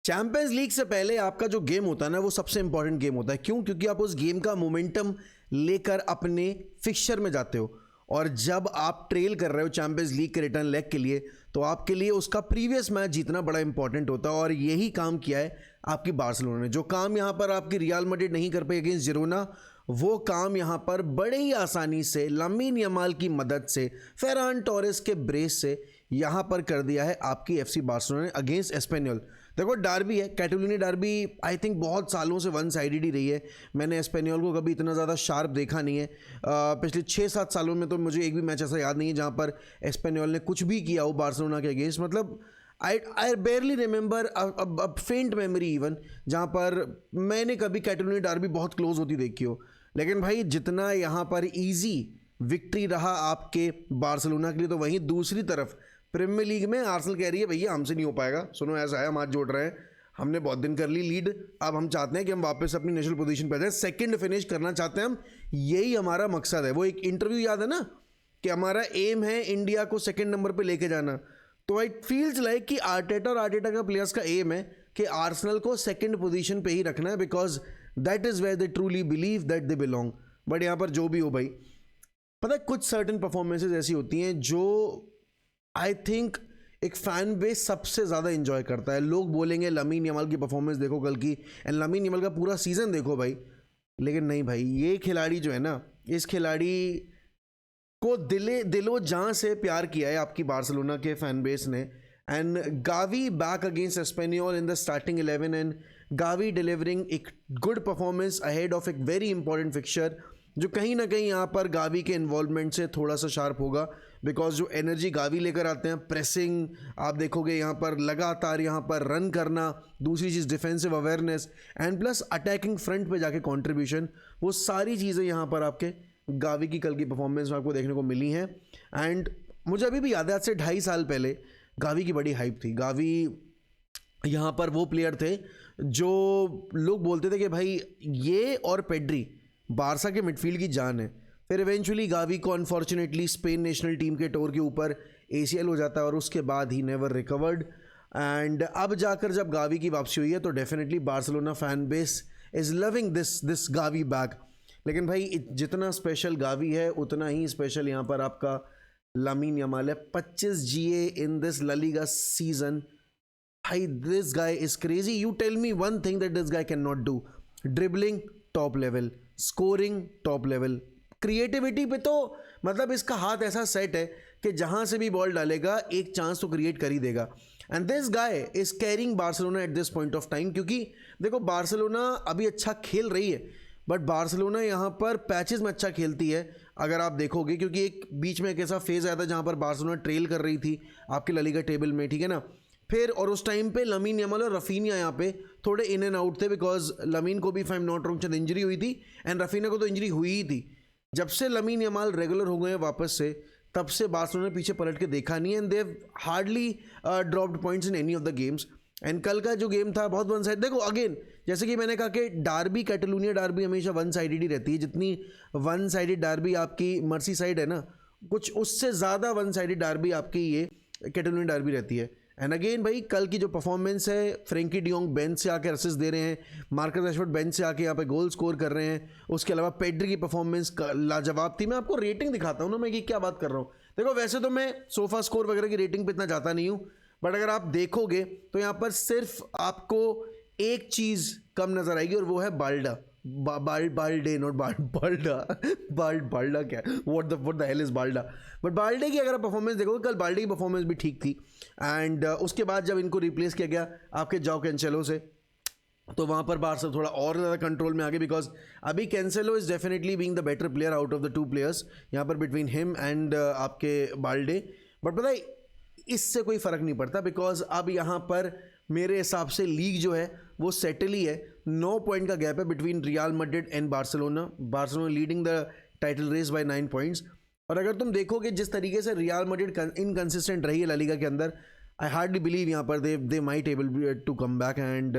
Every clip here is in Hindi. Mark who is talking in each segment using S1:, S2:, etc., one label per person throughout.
S1: चैंपियंस लीग से पहले आपका जो गेम होता है ना, वो सबसे इंपॉर्टेंट गेम होता है। क्यों? क्योंकि आप उस गेम का मोमेंटम लेकर अपने फिक्सचर में जाते हो, और जब आप ट्रेल कर रहे हो चैंपियंस लीग के रिटर्न लेग के लिए, तो आपके लिए उसका प्रीवियस मैच जीतना बड़ा इंपॉर्टेंट होता है। और यही काम किया है आपकी बार्सिलोना ने। जो काम यहाँ पर आपकी रियल मैड्रिड नहीं कर पाई अगेंस्ट जिरोना, वो काम यहाँ पर बड़े ही आसानी से लामीन यमाल की मदद से, फेरान टोरेस के ब्रेस से यहाँ पर कर दिया है आपकी एफसी बार्सिलोना ने अगेंस्ट एस्पेनियोल। देखो, डार्बी है, कैटलोनी डार्बी आई थिंक बहुत सालों से वन साइडेड ही रही है। मैंने एस्पेनियोल को कभी इतना ज़्यादा शार्प देखा नहीं है। पिछले 6-7 सालों में तो मुझे एक भी मैच ऐसा याद नहीं है जहाँ पर एस्पेनियोल ने कुछ भी किया हो बार्सिलोना के अगेंस्ट। मतलब आई बेयरली रिमेंबर अ फेंट मेमोरी इवन जहाँ पर मैंने कभी कैटलोनी डार्बी बहुत क्लोज होती देखी हो। लेकिन भाई, जितना यहाँ पर ईजी विक्ट्री रहा आपके बार्सिलोना के लिए, तो वहीं दूसरी तरफ प्रीमियर लीग में आर्सेनल कह रही है भैया हमसे नहीं हो पाएगा। सुनो, ऐसा है, हम हाथ जोड़ रहे हैं, हमने बहुत दिन कर ली लीड, अब हम चाहते हैं कि हम वापस अपनी नेशनल पोजीशन पर जाए, सेकंड फिनिश करना चाहते हैं हम, यही हमारा मकसद है। वो एक इंटरव्यू याद है ना कि हमारा एम है इंडिया को सेकंड नंबर पे लेके जाना। तो इट फील्स लाइक कि आर्टेटा का प्लेयर्स का एम है कि आर्सेनल को सेकंड पोजीशन पे ही रखना है, because that is where they truly believe that they belong. But यहाँ पर जो भी हो भाई, पता है कुछ सर्टन परफॉर्मेंसेज ऐसी होती हैं जो आई थिंक एक फैन बेस सबसे ज़्यादा इंजॉय करता है। लोग बोलेंगे लामीन यमाल की परफॉर्मेंस देखो कल की, एंड लामीन यमाल का पूरा सीज़न देखो भाई। लेकिन नहीं भाई, ये खिलाड़ी जो है ना, इस खिलाड़ी को दिलो जान से प्यार किया है आपकी बार्सिलोना के फैन बेस ने। And Gavi back against Espanyol in the starting 11, and Gavi delivering एक गुड परफॉर्मेंस अहेड ऑफ एक वेरी इंपॉर्टेंट फिक्सचर, जो कहीं ना कहीं यहाँ पर गावी के इन्वॉल्वमेंट से थोड़ा सा शार्प होगा। बिकॉज जो एनर्जी गावी लेकर आते हैं, प्रेसिंग आप देखोगे यहाँ पर लगातार, यहाँ पर रन करना, दूसरी चीज़ defensive awareness, and plus attacking front पे जाके कंट्रीब्यूशन, वो सारी चीज़ें यहाँ पर आपके गावी की कल की परफॉर्मेंस में आपको देखने को मिली हैं। एंड मुझे अभी भी याद है, आज से 2.5 साल पहले गावी की बड़ी हाइप थी। गावी यहाँ पर वो प्लेयर थे जो लोग बोलते थे कि भाई ये और पेड्री बारसा के मिडफील्ड की जान है। फिर इवेंचुअली गावी को अनफॉर्चुनेटली स्पेन नेशनल टीम के टूर के ऊपर ACL हो जाता है, और उसके बाद ही नेवर रिकवर्ड। एंड अब जाकर जब गावी की वापसी हुई है, तो definitely Barcelona fan base is loving this Gavi back. लेकिन भाई, जितना स्पेशल गावी है, उतना ही स्पेशल यहाँ पर आपका लामीन यमाल है। 25 GA in this La Liga season. भाई, this guy is crazy. You tell me one thing that this guy can not do: dribbling top level, scoring top level, creativity पे तो मतलब इसका हाथ ऐसा सेट है कि जहां से भी बॉल डालेगा एक चांस तो क्रिएट कर ही देगा। And this guy is carrying Barcelona at this point of time. क्योंकि देखो, बार्सिलोना अभी अच्छा खेल रही है, बट बार्सिलोना यहाँ पर पैचेस में अच्छा खेलती है अगर आप देखोगे। क्योंकि एक बीच में एक ऐसा फेज आया था जहाँ पर बार्सिलोना ट्रेल कर रही थी आपकी ला लीगा टेबल में, ठीक है ना। फिर और उस टाइम पे लामीन यमाल और रफीनिया यहाँ पे थोड़े इन एंड आउट थे, बिकॉज लामीन को भी, if I am not wrong, शायद इंजरी हुई थी, एंड रफीनिया को तो इंजरी हुई ही थी। जब से लामीन यमाल रेगुलर हो गए हैं वापस से, तब से बार्सिलोना ने पीछे पलट के देखा नहीं है, and they have hardly dropped points in any of the games. And कल का जो गेम था बहुत वन साइड। देखो अगेन, जैसे कि मैंने कहा कि डार्बी, कैटलोनिया डार्बी हमेशा वन साइडेड ही रहती है। जितनी वन साइडेड डार्बी आपकी मर्सी साइड है ना, कुछ उससे ज़्यादा वन साइडेड डार्बी आपकी ये कैटलोनिया डार्बी रहती है। एंड अगेन भाई, कल की जो परफॉर्मेंस है, फ्रेंकी डियोंग बेंच से आके असिस्ट दे रहे हैं, मार्कस रैशफोर्ड बेंच से आके यहाँ पे गोल स्कोर कर रहे हैं, उसके अलावा पेड्री की परफॉर्मेंस लाजवाब थी। मैं आपको रेटिंग दिखाता हूँ ना, मैं कि क्या बात कर रहा हूँ। देखो, वैसे तो मैं सोफा स्कोर वगैरह की रेटिंग पे इतना जाता नहीं हूँ, बट अगर आप देखोगे तो यहाँ पर सिर्फ आपको एक चीज़ कम नज़र आएगी, और वो है बाल्डा। Balde, not बाल्डा। बाल्डा क्या है? What the hell is Balde? But Balde की अगर आप परफॉर्मेंस देखोगे, कल बाल्डे की परफॉर्मेंस भी ठीक थी। एंड उसके बाद जब इनको रिप्लेस किया गया आपके जाओ कैंसेलो से, तो वहाँ पर बार्सा थोड़ा और ज़्यादा कंट्रोल में आ गए, बिकॉज अभी Cancelo is definitely being the better player out of the 2 players यहाँ पर बिटवीन हिम एंड आपके बाल्डे। बट पता है, इससे कोई फ़र्क नहीं पड़ता, बिकॉज अब यहाँ पर मेरे हिसाब से लीग जो है वो सेटल ही है। 9 पॉइंट का गैप है between Real Madrid and Barcelona. Barcelona leading the title race by 9 points. और अगर तुम देखोगे जिस तरीके से रियल मैड्रिड इनकंसिस्टेंट रही है ला लीगा के अंदर, आई हार्डली बिलीव यहाँ पर they might able to come back. And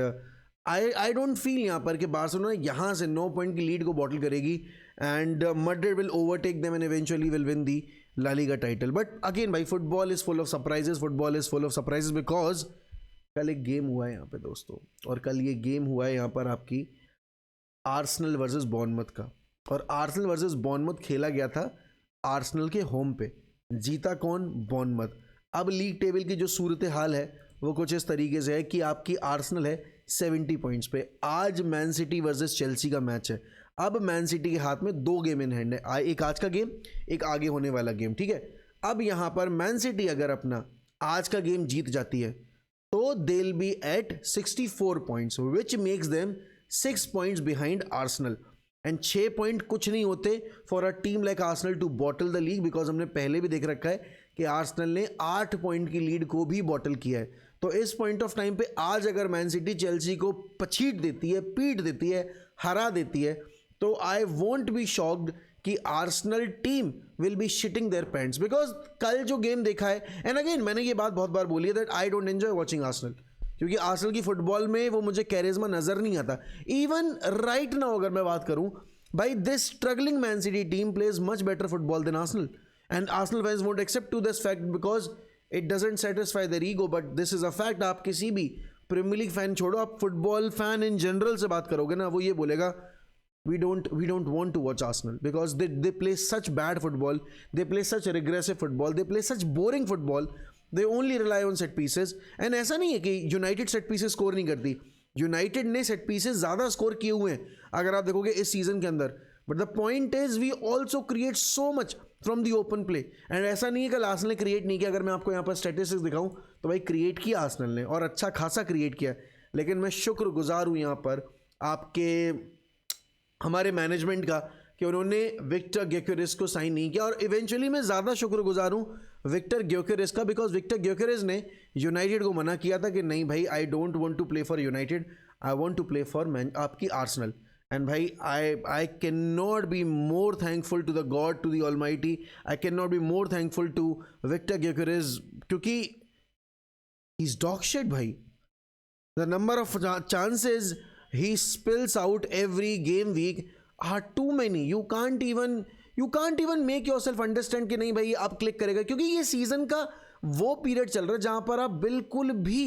S1: I don't feel यहाँ पर कि बार्सिलोना यहाँ से 9 पॉइंट की लीड को बॉटल करेगी, and Madrid will overtake them and eventually will win the La Liga title. But again भाई, football is full of surprises, football is full of surprises, because कल एक गेम हुआ है यहाँ पे दोस्तों, और कल ये गेम हुआ है यहाँ पर आपकी आर्सेनल वर्सेस बॉर्नमथ का, और आर्सेनल वर्सेस बॉर्नमथ खेला गया था आर्सेनल के होम पे। जीता कौन? बॉर्नमथ। अब लीग टेबल की जो सूरत हाल है वो कुछ इस तरीके से है कि आपकी आर्सेनल है 70 पॉइंट्स पे। आज मैन सिटी वर्सेस चेल्सी का मैच है। अब मैन सिटी के हाथ में 2 गेम इन हैंड है, एक आज का गेम, एक आगे होने वाला गेम, ठीक है। अब यहाँ पर मैन सिटी अगर अपना आज का गेम जीत जाती है तो they will be at 64 points which makes them 6 points behind Arsenal, and 6 point कुछ नहीं होते for a team like Arsenal to bottle the league, because हमने पहले भी देख रखा है कि आर्सेनल ने 8 पॉइंट की लीड को भी बॉटल किया है। तो इस पॉइंट ऑफ टाइम पे आज अगर मैन सिटी चेल्सी को पछीट देती है, पीट देती है, हरा देती है, तो आई वोंट बी शॉक्ड कि Arsenal team will be shitting their pants, because कल जो गेम देखा है, एंड अगेन मैंने ये बात बहुत बार बोली है that I don't enjoy watching Arsenal, क्योंकि आर्सेनल की फुटबॉल में वो मुझे कैरिज्मा नजर नहीं आता। इवन राइट नाउ अगर मैं बात करूं, भाई this struggling Man City team plays much better football than Arsenal, and Arsenal fans won't accept to this fact because it doesn't satisfy their ego, but this is a fact. आप किसी भी प्रीमियर लीग फैन छोड़ो, आप फुटबॉल फैन इन जनरल से बात करोगे ना, वो ये बोलेगा we don't want to watch Arsenal because they play such bad football, they play such regressive football, they play such boring football, they only rely on set pieces। and ऐसा नहीं है कि यूनाइटेड सेट पीसेस स्कोर नहीं करती, यूनाइटेड ने सेट पीसेस ज़्यादा स्कोर किए हुए हैं अगर आप देखोगे इस सीजन के अंदर, but the point is we also create so much from the open play, and ऐसा नहीं है कि आर्सेनल ने क्रिएट नहीं किया। अगर मैं आपको यहाँ पर स्टैटिस्टिक्स दिखाऊं तो भाई क्रिएट किया आर्सेनल ने, और अच्छा खासा क्रिएट किया, लेकिन मैं शुक्रगुजार हूँ यहाँ पर आपके हमारे मैनेजमेंट का कि उन्होंने विक्टर ग्योकेरेस को साइन नहीं किया, और इवेंचुअली मैं ज़्यादा शुक्रगुजार हूँ विक्टर ग्योकेरेस का, बिकॉज विक्टर ग्योकेरेस ने यूनाइटेड को मना किया था कि नहीं भाई I don't want to play for United, I want to play for आपकी आर्सेनल। एंड भाई I can not be more thankful to the God, to the Almighty, I can not be more thankful to Victor Gyokeres, क्योंकि ही इज डॉग शिट भाई। The number of chances he spills out every game week are too many, you can't even make yourself understand कि नहीं भाई आप क्लिक करेगा, क्योंकि ये सीजन का वो पीरियड चल रहा है जहां पर आप बिल्कुल भी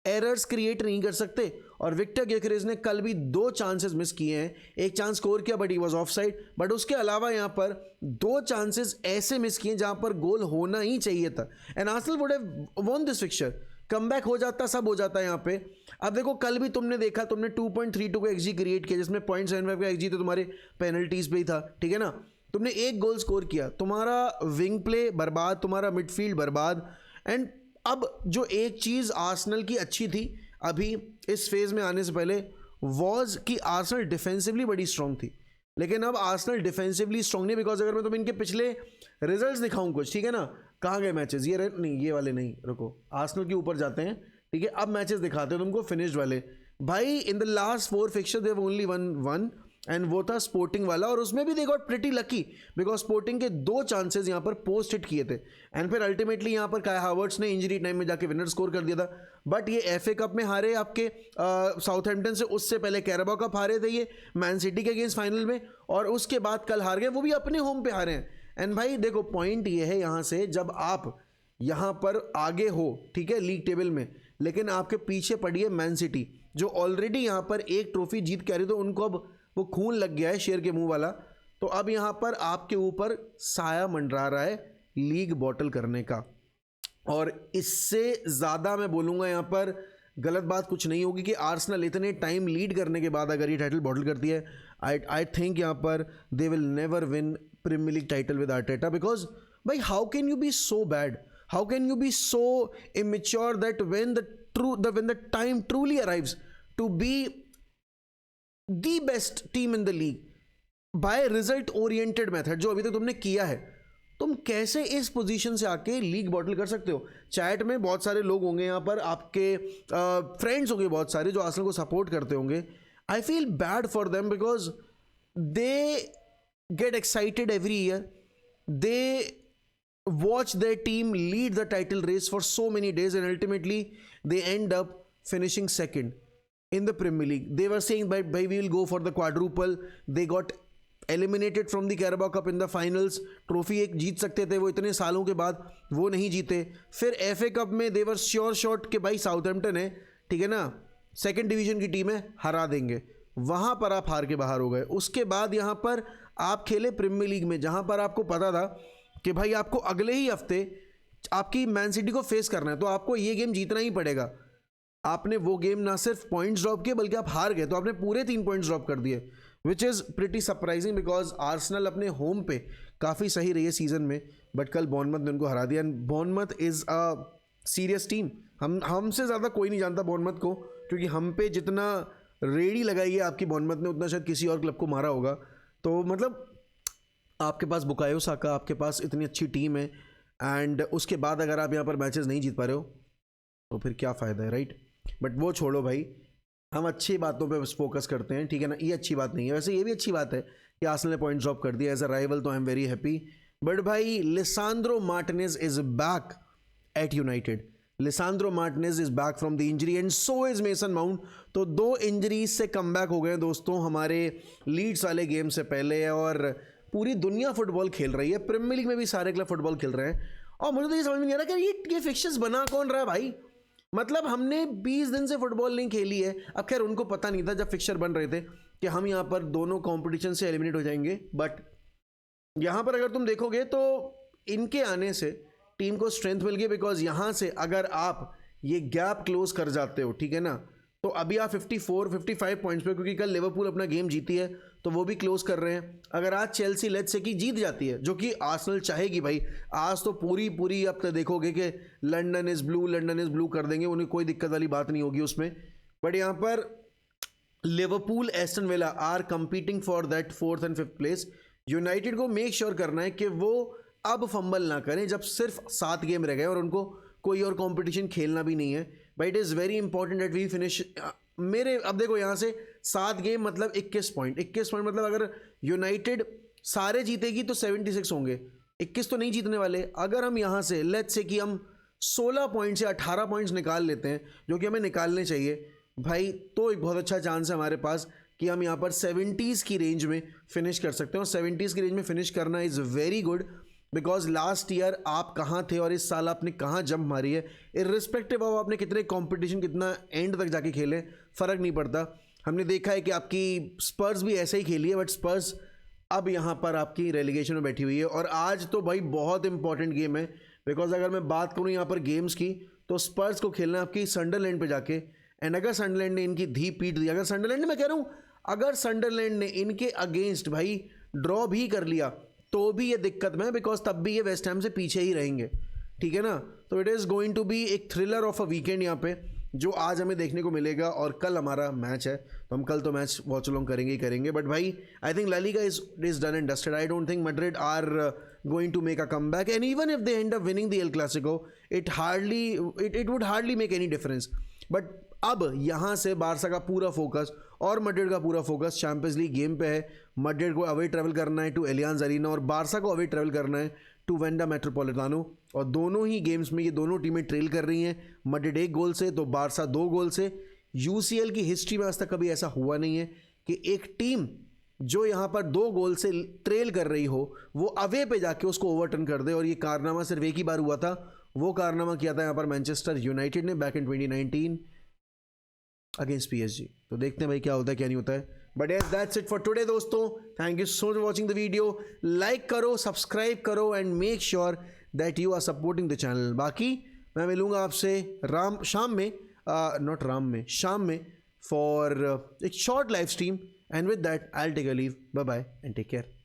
S1: एरर्स क्रिएट नहीं कर सकते। और विक्टर ग्योकेरेस ने कल भी 2 चांसेस मिस किए हैं, एक चांस स्कोर किया but he was of side, but उसके अलावा यहाँ पर 2 चांसेस ऐसे मिस किए जहां पर गोल होना ही चाहिए था, and Arsenal would have won this fixture, comeback हो जाता, सब हो जाता है यहाँ पे। अब देखो कल भी तुमने देखा, तुमने 2.32 का एक्सजी क्रिएट किया जिसमें 0.75 का एक्सजी तो तुम्हारे पेनल्टीज पे ही था, ठीक है ना। तुमने 1 गोल स्कोर किया, तुम्हारा विंग प्ले बर्बाद, तुम्हारा मिडफील्ड बर्बाद। एंड अब जो एक चीज़ आर्सेनल की अच्छी थी अभी इस फेज में आने से पहले वॉज कि आर्सेनल डिफेंसिवली बड़ी स्ट्रांग थी, लेकिन अब आर्सेनल डिफेंसिवली स्ट्रांग नहीं, बिकॉज अगर मैं तुम्हें इनके पिछले रिजल्ट्स दिखाऊं कुछ, ठीक है ना, कहाँ गए मैचेस, नहीं ये वाले नहीं, रुको आर्सेनल के ऊपर जाते हैं, ठीक है। अब मैचेस दिखाते हैं तुमको फिनिश्ड वाले। भाई in the last 4 fixture they have only one and वो था स्पोर्टिंग वाला, और उसमें भी they got pretty lucky because Sporting के 2 चांसेस यहाँ पर पोस्ट हिट किए थे, एंड फिर अल्टीमेटली यहाँ पर काई हावर्ट्स ने इंजरी टाइम में जाके विनर स्कोर कर दिया था। बट ये एफए कप में हारे आपके साउथहैम्पटन से, उससे पहले कैराबाओ कप हारे थे ये मैन सिटी के अगेंस्ट फाइनल में, और उसके बाद कल हार गए, वो भी अपने होम पे हारे हैं। एंड भाई देखो पॉइंट ये है यहाँ से, जब आप यहाँ पर आगे हो, ठीक है, लीग टेबल में, लेकिन आपके पीछे पड़ी है मैन सिटी जो ऑलरेडी यहाँ पर एक ट्रॉफी जीत के आ रही, तो उनको अब वो खून लग गया है शेर के मुंह वाला, तो अब यहाँ पर आपके ऊपर साया मंडरा रहा है लीग बॉटल करने का। और इससे ज़्यादा मैं बोलूँगा यहाँ पर गलत बात कुछ नहीं होगी कि आर्सेनल इतने टाइम लीड करने के बाद अगर ये टाइटल बॉटल करती है, आई थिंक यहाँ पर they will never win Premier League title with Arteta, because भाई how can you be so bad, how can you be so immature that when the time truly arrives to be the best team in the league by result oriented method जो अभी तक तुमने किया है, तुम कैसे इस पोजीशन से आके लीग बॉटल कर सकते हो। चैट में बहुत सारे लोग होंगे यहाँ पर, आपके फ्रेंड्स होंगे बहुत सारे जो आर्सेनल को सपोर्ट करते होंगे। I feel bad for them because they get excited every year, they watch their team lead the title race for so many days and ultimately they end up finishing second in the Premier League. They were saying, "Bhai, we will go for the quadruple." They got eliminated from the Carabao cup in the finals, trophy एक जीत सकते थे वो इतने सालों के बाद, वो नहीं जीते। फिर FA कप में देवर श्योर शॉट के भाई साउथहैम्पटन है, ठीक है ना, सेकंड डिवीजन की टीम है, हरा देंगे, वहाँ पर आप हार के बाहर हो गए। उसके बाद यहाँ पर आप खेले प्रीमियर लीग में, जहाँ पर आपको पता था कि भाई आपको अगले ही हफ्ते आपकी मैन सिटी को फेस करना है, तो आपको ये गेम जीतना ही पड़ेगा। आपने वो गेम ना सिर्फ पॉइंट्स ड्रॉप किए बल्कि आप हार गए, तो आपने पूरे 3 पॉइंट्स ड्रॉप कर दिए, which is pretty surprising because Arsenal अपने होम पे काफ़ी सही रही है सीजन में, बट कल बॉर्नमथ ने उनको हरा दिया। And Bournemouth is a serious team, हमसे ज़्यादा कोई नहीं जानता बॉर्नमथ को, क्योंकि हम पे जितना रेडी लगाई है आपकी बॉर्नमथ ने, उतना शायद किसी और क्लब को मारा होगा। तो मतलब आपके पास बुकायो साका, आपके पास इतनी अच्छी टीम है, एंड उसके बाद अगर आप यहाँ पर मैचेस नहीं जीत पा रहे हो तो फिर क्या फ़ायदा है, राइट। बट वो छोड़ो भाई, हम अच्छी बातों पे फोकस करते हैं, ठीक है ना। ये अच्छी बात नहीं है, वैसे ये भी अच्छी बात है कि आर्सेनल ने पॉइंट ड्रॉप कर दिया एज अ राइवल, तो I am very happy. But भाई Lisandro Martinez is back at United, Lisandro Martinez is back from the injury and so is Mason Mount. तो 2 इंजरीज से कम बैक हो गए दोस्तों हमारे लीड्स वाले गेम से पहले, और पूरी दुनिया फुटबॉल खेल रही है, प्रीमियर लीग में भी सारे क्लब फुटबॉल खेल रहे हैं। और मुझे तो ये समझ में नहीं आ रहा कि ये फिक्चर्स बना कौन रहा है भाई। मतलब हमने 20 दिन से फुटबॉल नहीं खेली है। अब खैर उनको पता नहीं था जब फिक्चर बन रहे थे कि हम यहाँ पर दोनों कंपटीशन से एलिमिनेट हो जाएंगे, बट यहाँ पर अगर तुम देखोगे तो इनके आने से टीम को स्ट्रेंथ मिल गई, बिकॉज यहाँ से अगर आप ये गैप क्लोज कर जाते हो, ठीक है ना, तो अभी आप 54-55 पॉइंट्स पे, क्योंकि कल लिवरपूल अपना गेम जीती है तो वो भी क्लोज कर रहे हैं। अगर आज चेल्सी लेट्स से की जीत जाती है, जो कि आर्सेनल चाहेगी भाई, आज तो पूरी आप तो देखोगे कि लंदन इज़ ब्लू कर देंगे, उन्हें कोई दिक्कत वाली बात नहीं होगी उसमें। बट यहाँ पर Liverpool, Aston Villa are competing for that 4th and 5th place. United को मेक श्योर करना है कि वो अब फंबल ना करें जब सिर्फ 7 गेम रह गए और उनको कोई और कंपटीशन खेलना भी नहीं है। But it is very important that we finish मेरे, अब देखो यहाँ से 7 गेम मतलब 21 पॉइंट मतलब अगर यूनाइटेड सारे जीतेगी तो 76 होंगे, 21 तो नहीं जीतने वाले। अगर हम यहाँ से लेट्स से कि हम 16 पॉइंट से 18 पॉइंट्स निकाल लेते हैं, जो कि हमें निकालने चाहिए भाई, तो एक बहुत अच्छा चांस है हमारे पास कि हम यहाँ पर 70s की रेंज में फिनिश कर सकते हैं। और 70s की रेंज में फिनिश करना is very good, because last year आप कहाँ थे और इस साल आपने कहाँ जंप मारी है, इर्रिस्पेक्टिव ऑफ आपने कितने कंपटीशन कितना एंड तक जाके खेले, फ़र्क नहीं पड़ता। हमने देखा है कि आपकी स्पर्स भी ऐसे ही खेली है, बट स्पर्स अब यहाँ पर आपकी रेलीगेशन में बैठी हुई है। और आज तो भाई बहुत इंपॉर्टेंट गेम है, बिकॉज अगर मैं बात करूँ यहाँ पर गेम्स की, तो स्पर्स को खेलना आपकी सनडरलैंड पे जाके, एंड अगर सनडरलैंड ने इनकी धी पीट दी, अगर सनडरलैंड ने, मैं कह रहा हूँ अगर सनडरलैंड ने इनके अगेंस्ट भाई ड्रॉ भी कर लिया तो भी ये दिक्कत में है, बिकॉज तब भी ये वेस्ट हैम से पीछे ही रहेंगे, ठीक है ना। तो it is going to be एक थ्रिलर ऑफ अ वीकेंड यहाँ पे, जो आज हमें देखने को मिलेगा। और कल हमारा मैच है, तो हम कल तो मैच वॉच अलोंग करेंगे ही करेंगे। बट भाई I think La Liga is done and dusted. I don't think Madrid are going to make a come back, and even if they end up winning the El Clasico, it would hardly make any difference. But अब यहाँ से बारसा का पूरा फोकस और मैड्रिड का पूरा फोकस चैंपियंस लीग गेम पे है। मैड्रिड को अवे ट्रैवल करना है टू एलियांज अरीना, और बारसा को अवे ट्रैवल करना है टू वेंडा मेट्रोपॉलिटानो। और दोनों ही गेम्स में ये दोनों टीमें ट्रेल कर रही हैं, मैड्रिड 1 गोल से तो बारसा 2 गोल से। यूसीएल की हिस्ट्री में आज तक कभी ऐसा हुआ नहीं है कि एक टीम जो यहाँ पर 2 गोल से ट्रेल कर रही हो वो अवे पे जाके उसको ओवरटर्न कर दे। और ये कारनामा सिर्फ एक ही बार हुआ था, वो कारनामा किया था यहाँ पर मैनचेस्टर यूनाइटेड ने बैक इन 2019 अगेंस्ट PSG। तो देखते हैं भाई क्या होता है क्या नहीं होता है। But yes that's it for today दोस्तों, thank you so much for watching the video. Like करो, सब्सक्राइब करो and make sure that you are supporting the channel. बाकी मैं मिलूंगा आपसे शाम में फॉर एक short live stream, and with that I will take a leave. Bye bye and take care.